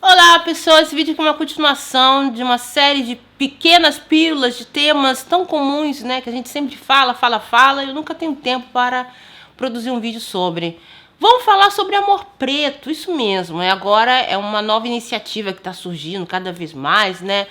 Olá pessoal, esse vídeo aqui é uma continuação de uma série de pequenas pílulas de temas tão comuns, né, que a gente sempre fala, e eu nunca tenho tempo para produzir um vídeo sobre. Vamos falar sobre amor preto, isso mesmo, agora é uma nova iniciativa que está surgindo cada vez mais, né,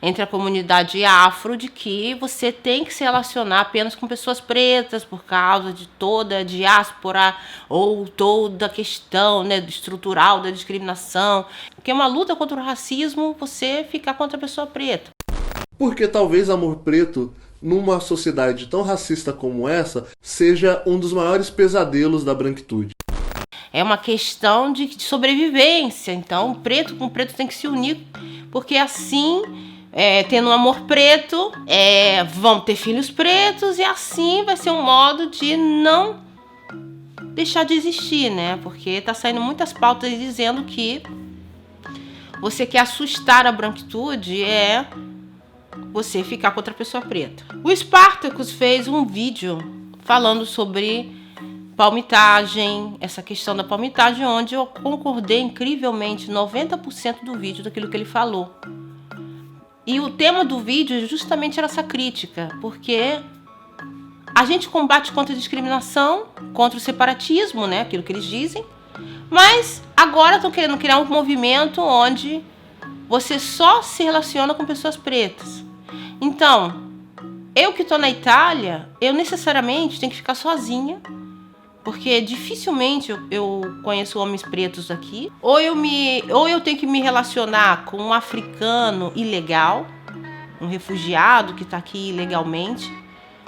entre a comunidade afro, de que você tem que se relacionar apenas com pessoas pretas por causa de toda a diáspora ou toda a questão, né, estrutural da discriminação, porque é uma luta contra o racismo você ficar contra a pessoa preta. Porque talvez amor preto, numa sociedade tão racista como essa, seja um dos maiores pesadelos da branquitude. É uma questão de sobrevivência, então preto com preto tem que se unir, porque assim, tendo um amor preto, vão ter filhos pretos e assim vai ser um modo de não deixar de existir, né? Porque tá saindo muitas pautas dizendo que você quer assustar a branquitude você ficar contra a pessoa preta. O Spartacus fez um vídeo falando sobre palmitagem, essa questão da palmitagem, onde eu concordei incrivelmente 90% do vídeo daquilo que ele falou. E o tema do vídeo justamente era essa crítica, porque a gente combate contra a discriminação, contra o separatismo, né, aquilo que eles dizem, mas agora estão querendo criar um movimento onde você só se relaciona com pessoas pretas. Então, eu que estou na Itália, eu necessariamente tenho que ficar sozinha, porque dificilmente eu conheço homens pretos aqui. Ou eu tenho que me relacionar com um africano ilegal, um refugiado que está aqui ilegalmente,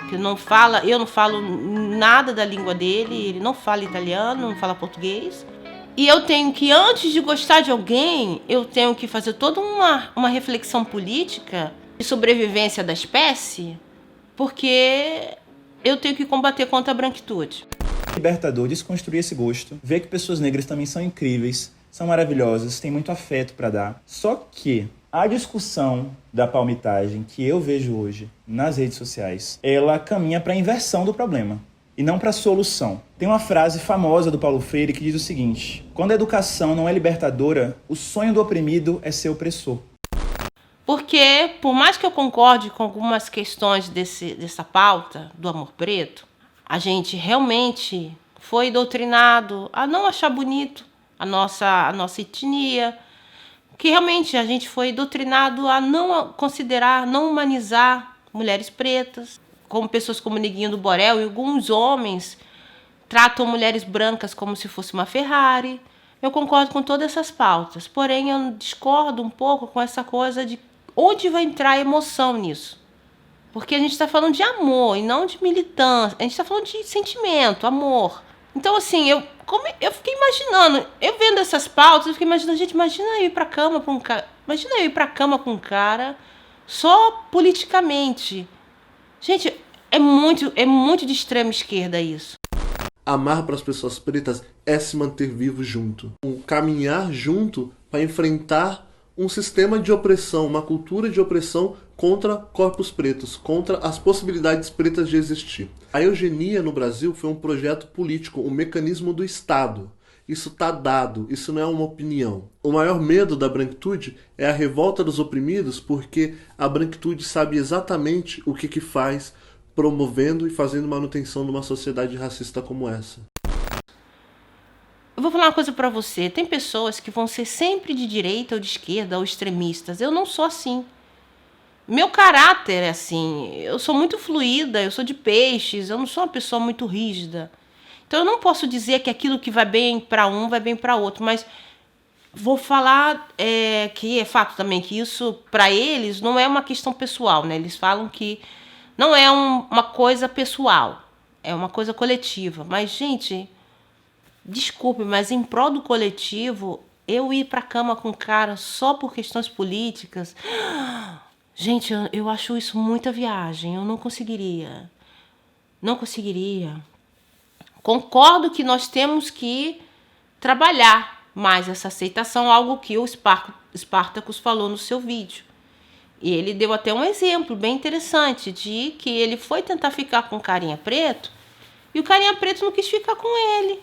que eu não falo nada da língua dele, ele não fala italiano, não fala português. E eu tenho que, antes de gostar de alguém, eu tenho que fazer toda uma reflexão política de sobrevivência da espécie, porque eu tenho que combater contra a branquitude. Libertador desconstruir esse gosto, ver que pessoas negras também são incríveis, são maravilhosas, têm muito afeto para dar. Só que a discussão da palmitagem que eu vejo hoje nas redes sociais, ela caminha para a inversão do problema e não para a solução. Tem uma frase famosa do Paulo Freire que diz o seguinte: quando a educação não é libertadora, o sonho do oprimido é ser opressor. Porque, por mais que eu concorde com algumas questões dessa pauta do amor preto, a gente realmente foi doutrinado a não achar bonito a nossa etnia, que realmente a gente foi doutrinado a não considerar, não humanizar mulheres pretas, como pessoas como Neguinho do Borel, e alguns homens tratam mulheres brancas como se fosse uma Ferrari. Eu concordo com todas essas pautas, porém eu discordo um pouco com essa coisa de onde vai entrar a emoção nisso. Porque a gente está falando de amor e não de militância. A gente está falando de sentimento, amor. Então, assim, eu fiquei imaginando, eu vendo essas pautas, eu fiquei imaginando, gente, imagina eu ir pra cama com um cara. Imagina eu ir pra cama com um cara só politicamente. Gente, é muito de extrema esquerda isso. Amar para as pessoas pretas é se manter vivo junto. Caminhar junto para enfrentar um sistema de opressão, uma cultura de opressão contra corpos pretos, contra as possibilidades pretas de existir. A eugenia no Brasil foi um projeto político, um mecanismo do Estado. Isso está dado, isso não é uma opinião. O maior medo da branquitude é a revolta dos oprimidos, porque a branquitude sabe exatamente o que faz, promovendo e fazendo manutenção de uma sociedade racista como essa. Eu vou falar uma coisa pra você. Tem pessoas que vão ser sempre de direita ou de esquerda ou extremistas. Eu não sou assim. Meu caráter é assim. Eu sou muito fluida, eu sou de peixes, eu não sou uma pessoa muito rígida. Então eu não posso dizer que aquilo que vai bem para um vai bem para outro, mas vou falar que é fato também que isso para eles não é uma questão pessoal, né? Eles falam que não é uma coisa pessoal, é uma coisa coletiva. Mas, gente, desculpe, mas em prol do coletivo, eu ir pra cama com um cara só por questões políticas, gente, eu acho isso muita viagem. Eu não conseguiria. Não conseguiria. Concordo que nós temos que trabalhar mais essa aceitação, algo que o Spartacus falou no seu vídeo. E ele deu até um exemplo bem interessante de que ele foi tentar ficar com o carinha preto e o carinha preto não quis ficar com ele.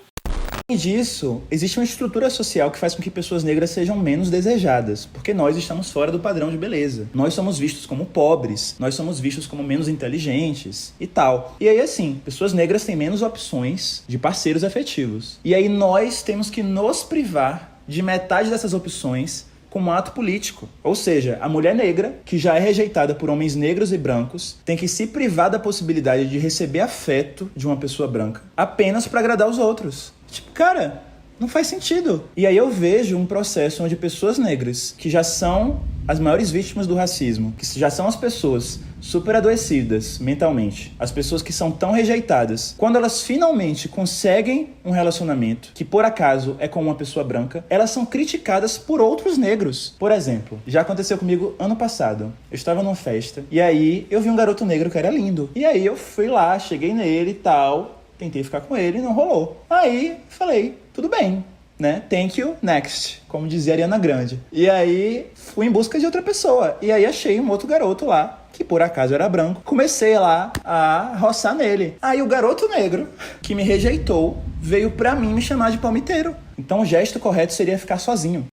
E disso, existe uma estrutura social que faz com que pessoas negras sejam menos desejadas, porque nós estamos fora do padrão de beleza. Nós somos vistos como pobres, nós somos vistos como menos inteligentes e tal. E aí, assim, pessoas negras têm menos opções de parceiros afetivos. E aí nós temos que nos privar de metade dessas opções como um ato político. Ou seja, a mulher negra, que já é rejeitada por homens negros e brancos, tem que se privar da possibilidade de receber afeto de uma pessoa branca apenas para agradar os outros. Tipo, cara, não faz sentido. E aí eu vejo um processo onde pessoas negras, que já são as maiores vítimas do racismo, que já são as pessoas super adoecidas mentalmente, as pessoas que são tão rejeitadas, quando elas finalmente conseguem um relacionamento que por acaso é com uma pessoa branca, elas são criticadas por outros negros. Por exemplo, já aconteceu comigo ano passado. Eu estava numa festa e aí eu vi um garoto negro que era lindo. E aí eu fui lá, cheguei nele e tal, tentei ficar com ele e não rolou. Aí falei, tudo bem, né? Thank you, next, como dizia a Ariana Grande. E aí fui em busca de outra pessoa. E aí achei um outro garoto lá, que por acaso era branco. Comecei lá a roçar nele. Aí o garoto negro, que me rejeitou, veio pra mim me chamar de palmiteiro. Então o gesto correto seria ficar sozinho.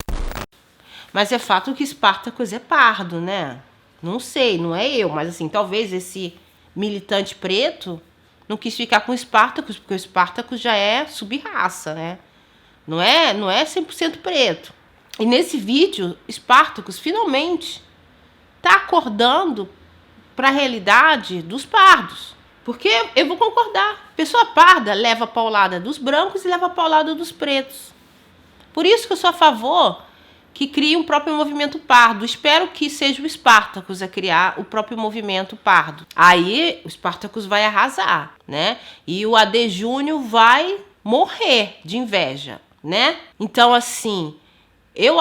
Mas é fato que Spartacus é pardo, né? Não sei, não é eu, mas assim, talvez esse militante preto não quis ficar com o Spartacus, porque o Spartacus já é sub-raça, né? Não é 100% preto. E nesse vídeo, Spartacus finalmente tá acordando para a realidade dos pardos. Porque eu vou concordar, pessoa parda leva a paulada dos brancos e leva a paulada dos pretos. Por isso que eu sou a favor que crie um próprio movimento pardo. Espero que seja o Spartacus a criar o próprio movimento pardo. Aí o Spartacus vai arrasar, né? E o AD Júnior vai morrer de inveja, né? Então, assim, eu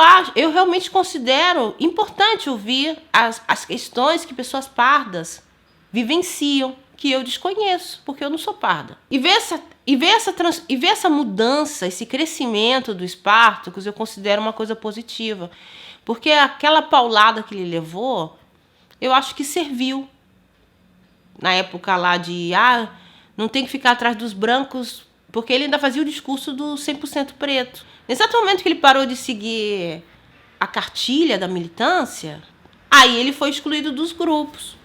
realmente considero importante ouvir as questões que pessoas pardas vivenciam, que eu desconheço, porque eu não sou parda. E ver essa mudança, esse crescimento do Spartacus, eu considero uma coisa positiva. Porque aquela paulada que ele levou, eu acho que serviu. Na época lá de, não tem que ficar atrás dos brancos, porque ele ainda fazia o discurso do 100% preto. No exato momento que ele parou de seguir a cartilha da militância, aí ele foi excluído dos grupos.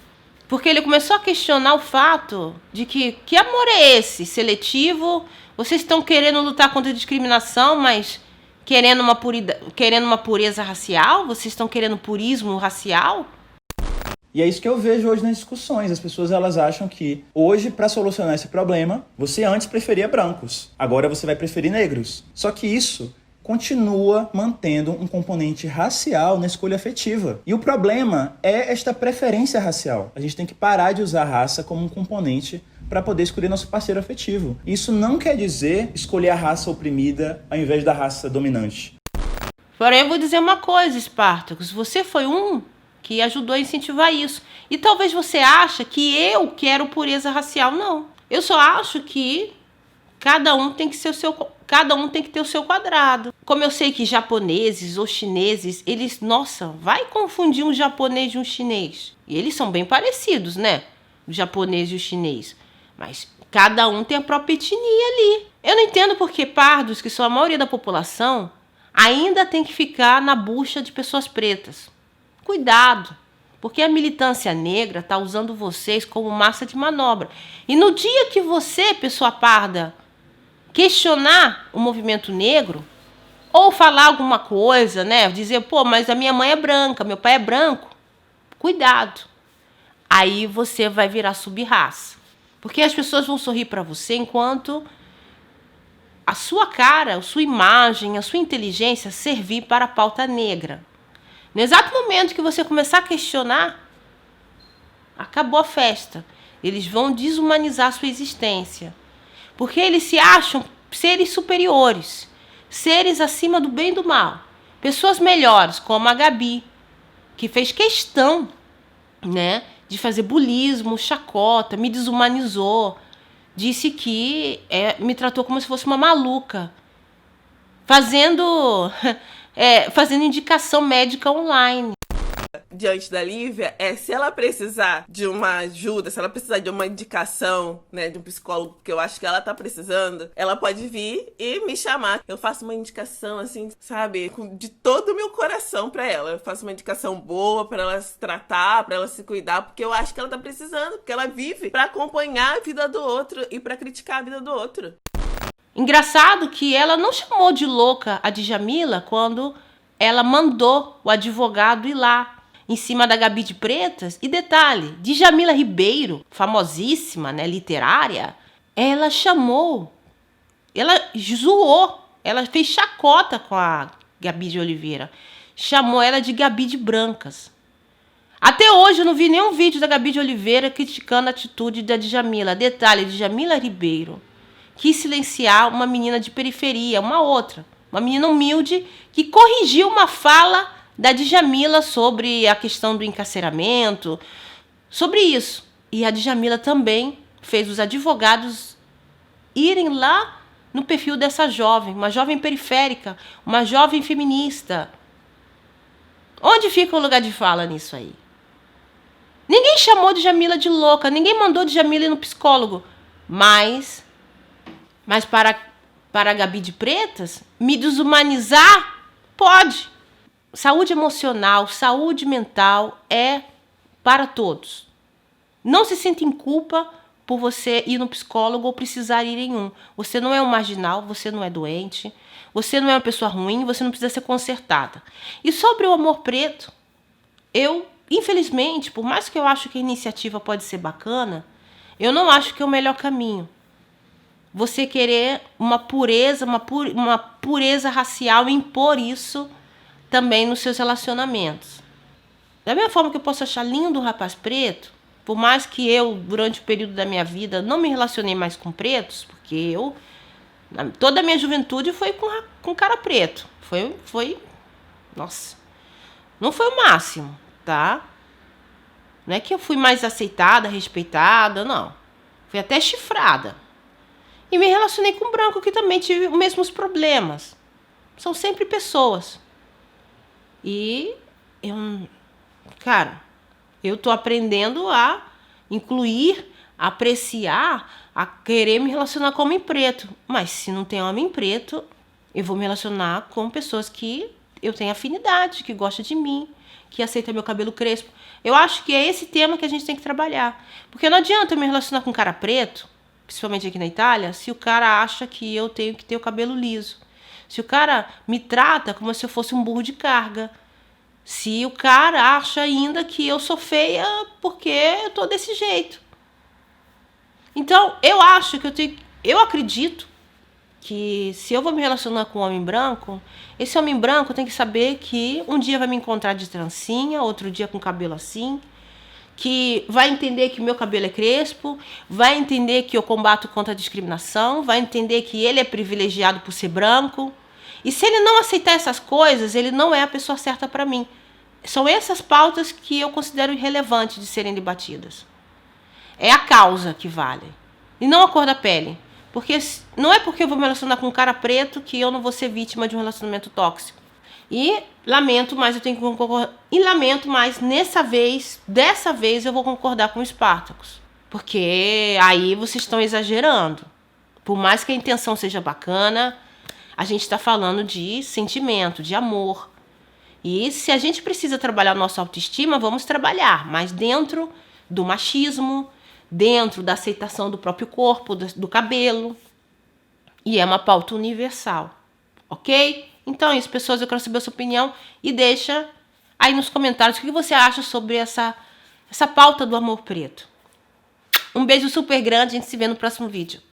Porque ele começou a questionar o fato de que amor é esse? Seletivo? Vocês estão querendo lutar contra a discriminação, mas querendo uma pureza racial? Vocês estão querendo purismo racial? E é isso que eu vejo hoje nas discussões. As pessoas elas acham que hoje, para solucionar esse problema, você antes preferia brancos, agora você vai preferir negros. Só que isso continua mantendo um componente racial na escolha afetiva. E o problema é esta preferência racial. A gente tem que parar de usar a raça como um componente para poder escolher nosso parceiro afetivo. Isso não quer dizer escolher a raça oprimida ao invés da raça dominante. Porém, eu vou dizer uma coisa, Spartacus. Você foi um que ajudou a incentivar isso. E talvez você ache que eu quero pureza racial. Não. Eu só acho que cada um tem que ter o seu quadrado. Como eu sei que japoneses ou chineses, eles, vai confundir um japonês e um chinês. E eles são bem parecidos, né? O japonês e o chinês. Mas cada um tem a própria etnia ali. Eu não entendo porque pardos, que são a maioria da população, ainda tem que ficar na bucha de pessoas pretas. Cuidado, porque a militância negra está usando vocês como massa de manobra. E no dia que você, pessoa parda, questionar o movimento negro, ou falar alguma coisa, né? Dizer, mas a minha mãe é branca, meu pai é branco. Cuidado. Aí você vai virar sub-raça. Porque as pessoas vão sorrir para você enquanto a sua cara, a sua imagem, a sua inteligência servir para a pauta negra. No exato momento que você começar a questionar, acabou a festa. Eles vão desumanizar a sua existência. Porque eles se acham seres superiores, seres acima do bem e do mal. Pessoas melhores, como a Gabi, que fez questão, né, de fazer bulismo, chacota, me desumanizou, disse que me tratou como se fosse uma maluca, fazendo indicação médica online. diante da Lívia é se ela precisar de uma ajuda, se ela precisar de uma indicação, né, de um psicólogo, que eu acho que ela tá precisando, ela pode vir e me chamar. Eu faço uma indicação, assim, sabe, de todo o meu coração pra ela. Eu faço uma indicação boa pra ela se tratar, pra ela se cuidar, porque eu acho que ela tá precisando, porque ela vive pra acompanhar a vida do outro e pra criticar a vida do outro. Engraçado que ela não chamou de louca a Djamila quando ela mandou o advogado ir lá em cima da Gabi de Pretas. E detalhe, Djamila Ribeiro, famosíssima, né, literária, ela chamou, ela zoou, ela fez chacota com a Gabi de Oliveira, chamou ela de Gabi de Brancas. Até hoje eu não vi nenhum vídeo da Gabi de Oliveira criticando a atitude da Djamila. Detalhe, Djamila Ribeiro quis silenciar uma menina de periferia, uma menina humilde que corrigiu uma fala da Djamila sobre a questão do encarceramento, sobre isso. E a Djamila também fez os advogados irem lá no perfil dessa jovem, uma jovem periférica, uma jovem feminista. Onde fica o lugar de fala nisso aí? Ninguém chamou Djamila de louca, ninguém mandou Djamila ir no psicólogo, mas para a Gabi de Pretas, me desumanizar, pode. Saúde emocional, saúde mental é para todos. Não se sinta em culpa por você ir no psicólogo ou precisar ir em um. Você não é um marginal, você não é doente, você não é uma pessoa ruim, você não precisa ser consertada. E sobre o amor preto, eu, infelizmente, por mais que eu acho que a iniciativa pode ser bacana, eu não acho que é o melhor caminho. Você querer uma pureza racial e impor isso também nos seus relacionamentos. Da mesma forma que eu posso achar lindo o rapaz preto, por mais que eu, durante o período da minha vida, não me relacionei mais com pretos, porque toda a minha juventude foi com cara preto. Nossa, não foi o máximo, tá? Não é que eu fui mais aceitada, respeitada, não. Fui até chifrada. E me relacionei com branco, que também tive os mesmos problemas. São sempre pessoas. E eu tô aprendendo a incluir, a apreciar, a querer me relacionar com homem preto. Mas se não tem homem preto, eu vou me relacionar com pessoas que eu tenho afinidade, que gostam de mim, que aceitam meu cabelo crespo. Eu acho que é esse tema que a gente tem que trabalhar. Porque não adianta eu me relacionar com um cara preto, principalmente aqui na Itália, se o cara acha que eu tenho que ter o cabelo liso. Se o cara me trata como se eu fosse um burro de carga. Se o cara acha ainda que eu sou feia porque eu tô desse jeito. Então, eu acredito que se eu vou me relacionar com um homem branco, esse homem branco tem que saber que um dia vai me encontrar de trancinha, outro dia com cabelo assim, que vai entender que meu cabelo é crespo, vai entender que eu combato contra a discriminação, vai entender que ele é privilegiado por ser branco. E se ele não aceitar essas coisas, ele não é a pessoa certa para mim. São essas pautas que eu considero irrelevantes de serem debatidas. É a causa que vale, e não a cor da pele. Porque não é porque eu vou me relacionar com um cara preto que eu não vou ser vítima de um relacionamento tóxico. E lamento, mas eu tenho que concordar. E lamento, mas dessa vez eu vou concordar com o Spartacus. Porque aí vocês estão exagerando. Por mais que a intenção seja bacana, a gente está falando de sentimento, de amor. E se a gente precisa trabalhar nossa autoestima, vamos trabalhar. Mas dentro do machismo, dentro da aceitação do próprio corpo, do cabelo. E é uma pauta universal. Ok? Então é isso, pessoas. Eu quero saber a sua opinião. E deixa aí nos comentários o que você acha sobre essa pauta do amor preto. Um beijo super grande. A gente se vê no próximo vídeo.